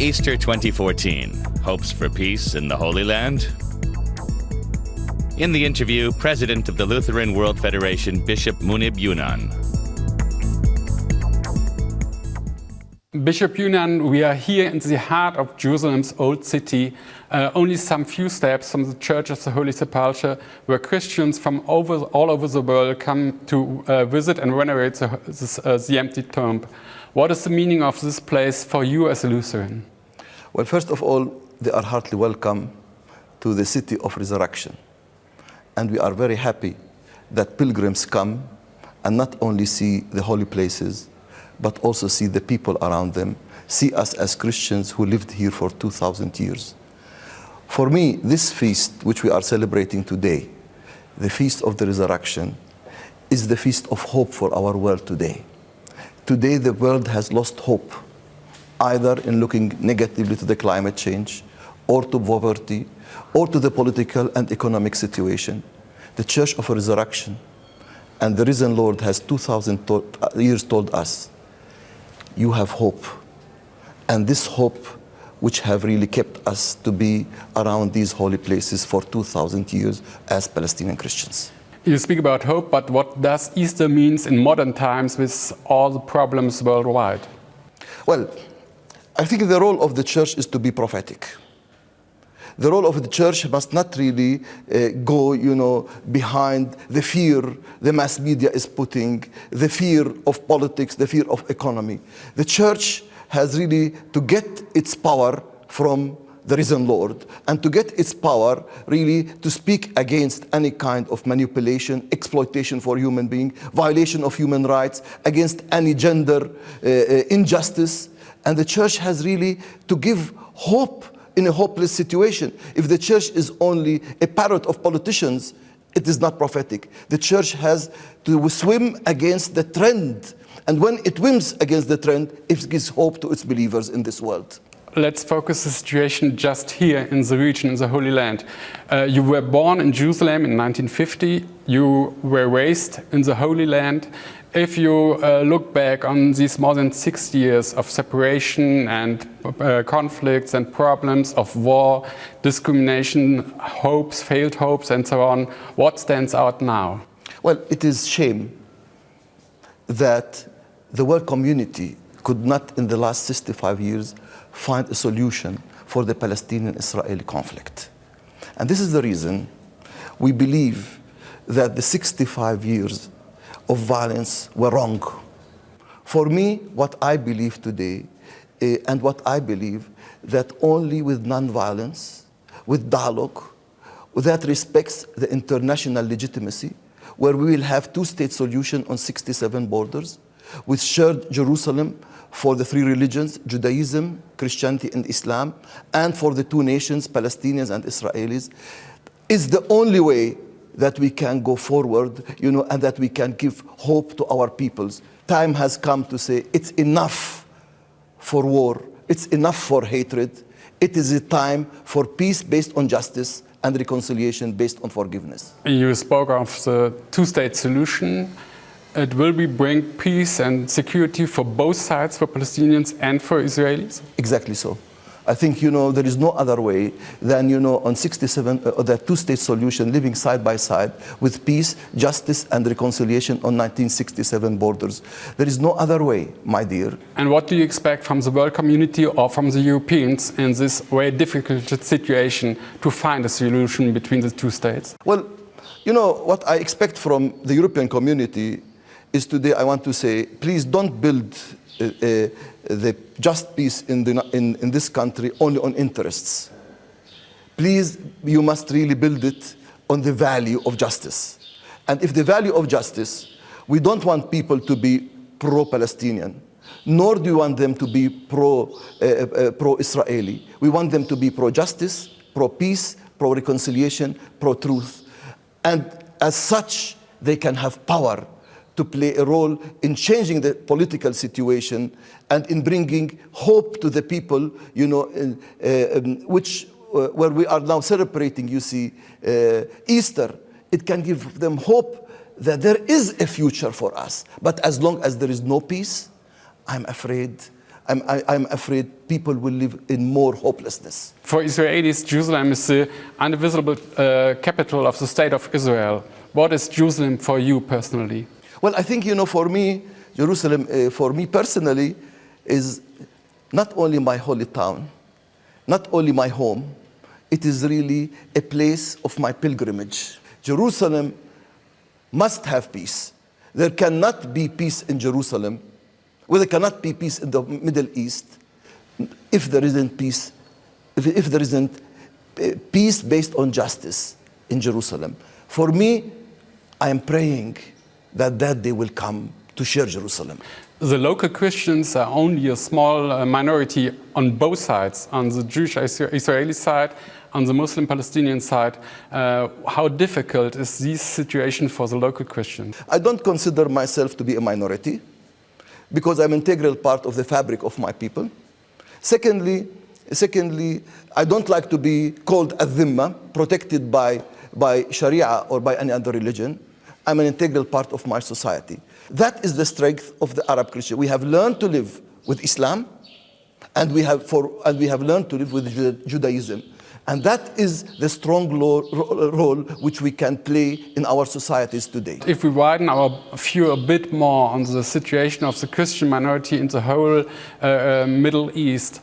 Easter 2014, hopes for peace in the Holy Land? In the interview, President of the Lutheran World Federation, Bishop Munib Younan. Bishop Younan, we are here in the heart of Jerusalem's old city, only some few steps from the Church of the Holy Sepulchre, where Christians from all over the world come to visit and venerate the empty tomb. What is the meaning of this place for you as a Lutheran? Well, first of all, they are heartily welcome to the city of resurrection. And we are very happy that pilgrims come and not only see the holy places, but also see the people around them, see us as Christians who lived here for 2,000 years. For me, this feast, which we are celebrating today, the Feast of the Resurrection, is the feast of hope for our world today. Today, the world has lost hope, either in looking negatively to the climate change, or to poverty, or to the political and economic situation. The Church of Resurrection and the risen Lord has 2,000 years told us, you have hope. And this hope, which have really kept us to be around these holy places for 2,000 years as Palestinian Christians. You speak about hope, but what does Easter mean in modern times with all the problems worldwide? Well, I think the role of the church is to be prophetic. The role of the church must not really go, behind the fear the mass media is putting, the fear of politics, the fear of economy. The church has really to get its power from the risen Lord, and to get its power really to speak against any kind of manipulation, exploitation for human beings, violation of human rights, against any gender injustice. And the church has really to give hope in a hopeless situation. If the church is only a parrot of politicians, it is not prophetic. The church has to swim against the trend. And when it swims against the trend, it gives hope to its believers in this world. Let's focus the situation just here in the region, in the Holy Land. You were born in Jerusalem in 1950. You were raised in the Holy Land. If you look back on these more than 60 years of separation and conflicts and problems of war, discrimination, hopes, failed hopes, and so on, what stands out now? Well, it is shame that the world community could not, in the last 65 years, find a solution for the Palestinian-Israeli conflict. And this is the reason we believe that the 65 years of violence were wrong. For me, what I believe today, and what I believe, that only with non-violence, with dialogue, that respects the international legitimacy, where we will have two-state solution on 67 borders, with shared Jerusalem for the three religions, Judaism, Christianity, and Islam, and for the two nations, Palestinians and Israelis, is the only way that we can go forward, and that we can give hope to our peoples. Time has come to say it's enough for war, it's enough for hatred. It is a time for peace based on justice and reconciliation based on forgiveness. You spoke of the two-state solution. It will bring peace and security for both sides, for Palestinians and for Israelis? Exactly so. I think, there is no other way than, on 67, the two-state solution, living side by side with peace, justice, and reconciliation on 1967 borders. There is no other way, my dear. And what do you expect from the world community or from the Europeans in this very difficult situation to find a solution between the two states? Well, what I expect from the European community is today I want to say, please don't build the just peace in this country only on interests. Please, you must really build it on the value of justice. And if the value of justice, we don't want people to be pro-Palestinian, nor do we want them to be pro-Israeli. We want them to be pro-justice, pro-peace, pro-reconciliation, pro-truth. And as such, they can have power to play a role in changing the political situation and in bringing hope to the people, where we are now celebrating, Easter. It can give them hope that there is a future for us. But as long as there is no peace, I'm afraid I'm afraid people will live in more hopelessness. For Israelis, Jerusalem is the indivisible capital of the state of Israel. What is Jerusalem for you personally? Well, I think, for me, Jerusalem, for me personally, is not only my holy town, not only my home, it is really a place of my pilgrimage. Jerusalem must have peace. There cannot be peace in Jerusalem, there cannot be peace in the Middle East if there isn't peace, if there isn't peace based on justice in Jerusalem. For me, I am praying that day will come to share Jerusalem. The local Christians are only a small minority on both sides, on the Jewish Israeli side, on the Muslim Palestinian side. How difficult is this situation for the local Christians? I don't consider myself to be a minority because I'm an integral part of the fabric of my people. Secondly, I don't like to be called a dhimma, protected by Sharia or by any other religion. I'm an integral part of my society. That is the strength of the Arab Christian. We have learned to live with Islam, and we have learned to live with Judaism. And that is the strong role which we can play in our societies today. If we widen our view a bit more on the situation of the Christian minority in the whole Middle East,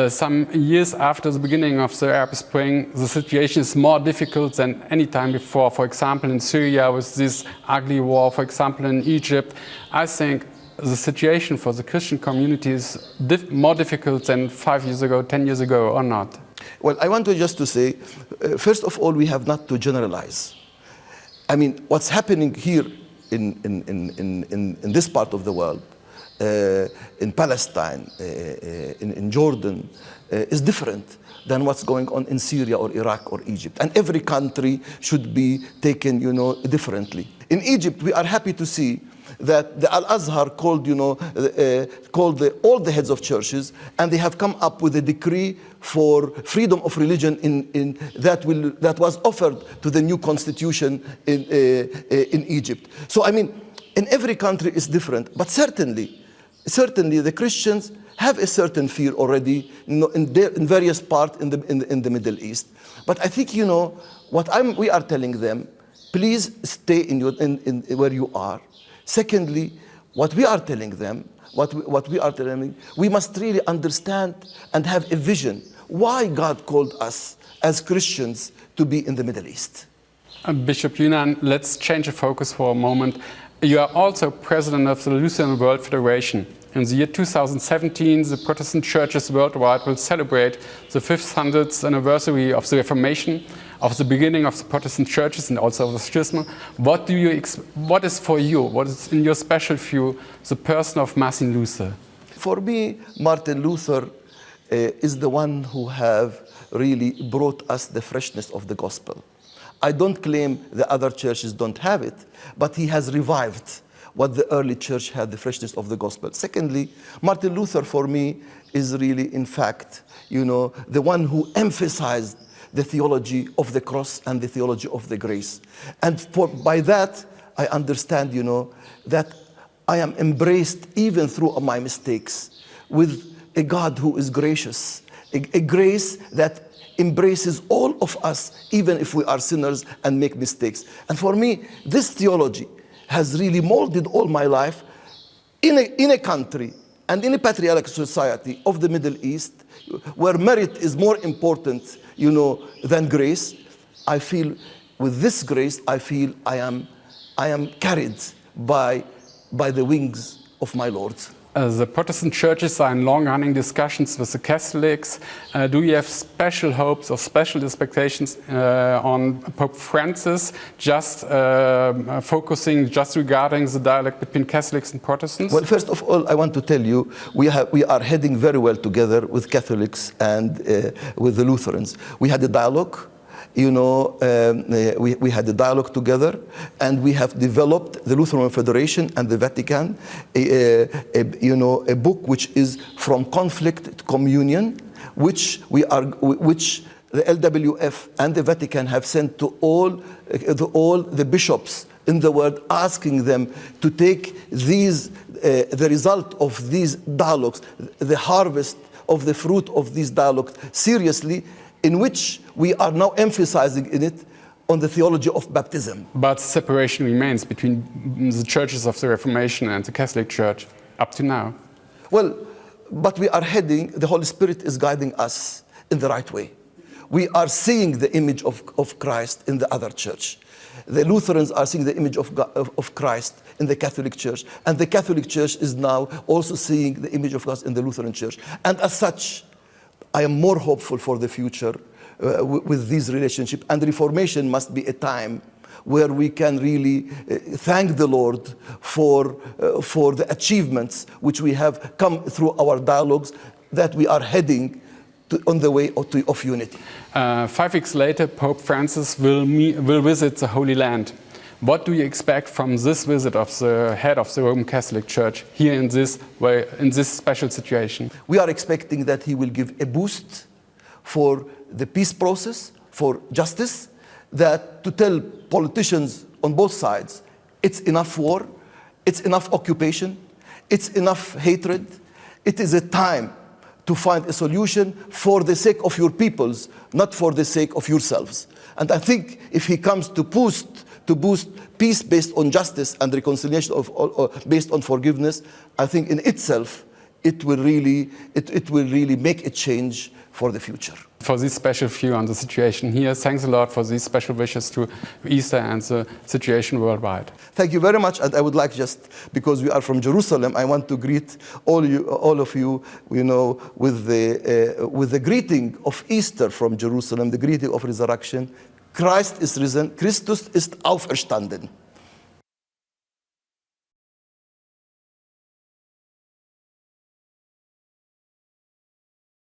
some years after the beginning of the Arab Spring, the situation is more difficult than any time before. For example, in Syria with this ugly war, for example, in Egypt. I think the situation for the Christian community is more difficult than 5 years ago, 10 years ago, or not? Well, I want to say, first of all, we have not to generalize. I mean, what's happening here in this part of the world, in Palestine, in Jordan, is different than what's going on in Syria or Iraq or Egypt. And every country should be taken, differently. In Egypt, we are happy to see that the Al-Azhar called all the heads of churches, and they have come up with a decree for freedom of religion that was offered to the new constitution in Egypt. So, I mean, in every country is different, but certainly the Christians have a certain fear already in various parts in the Middle East. But I think, what we are telling them, please stay where you are. Secondly, what we are telling them, we must really understand and have a vision why God called us as Christians to be in the Middle East. Bishop Younan, let's change the focus for a moment. You are also president of the Lutheran World Federation. In the year 2017, the Protestant churches worldwide will celebrate the 500th anniversary of the Reformation, of the beginning of the Protestant churches and also of the Schism. What is for you, what is in your special view, the person of Martin Luther? For me, Martin Luther is the one who have really brought us the freshness of the gospel. I don't claim the other churches don't have it, but he has revived what the early church had, the freshness of the gospel. Secondly, Martin Luther for me is really, in fact, the one who emphasized the theology of the cross and the theology of the grace. And by that, I understand, that I am embraced even through my mistakes with a God who is gracious, a grace that embraces all of us, even if we are sinners and make mistakes. And for me, this theology has really molded all my life in a country and in a patriarchal society of the Middle East, where merit is more important, than grace. I feel with this grace, I feel I am carried by the wings of my Lord. The Protestant churches are in long-running discussions with the Catholics. Do you have special hopes or special expectations on Pope Francis, just focusing just regarding the dialogue between Catholics and Protestants? Well, first of all, I want to tell you, we are heading very well together with Catholics and with the Lutherans. We had a dialogue. We had a dialogue together, and we have developed the Lutheran Federation and the Vatican, a book which is From Conflict to Communion, which the LWF and the Vatican have sent to all the bishops in the world, asking them to take the result of these dialogues, the harvest of the fruit of these dialogues seriously, in which we are now emphasizing in it on the theology of baptism. But separation remains between the churches of the Reformation and the Catholic Church up to now. Well, but we are heading, the Holy Spirit is guiding us in the right way. We are seeing the image of Christ in the other church. The Lutherans are seeing the image of Christ in the Catholic Church. And the Catholic Church is now also seeing the image of Christ in the Lutheran Church. And as such, I am more hopeful for the future with these relationships. And Reformation must be a time where we can really thank the Lord for the achievements which we have come through our dialogues, that we are heading on the way of unity. 5 weeks later, Pope Francis will visit the Holy Land. What do you expect from this visit of the head of the Roman Catholic Church here in this special situation? We are expecting that he will give a boost for the peace process, for justice, that to tell politicians on both sides, it's enough war, it's enough occupation, it's enough hatred. It is a time to find a solution for the sake of your peoples, not for the sake of yourselves. And I think if he comes to boost peace based on justice and reconciliation based on forgiveness, I think in itself it will really make a change for the future. For this special view on the situation here, thanks a lot for these special wishes to Easter and the situation worldwide. Thank you very much, and I would like, just because we are from Jerusalem, I want to greet all of you, with the greeting of Easter from Jerusalem, the greeting of resurrection. Christ ist risen, Christus ist auferstanden.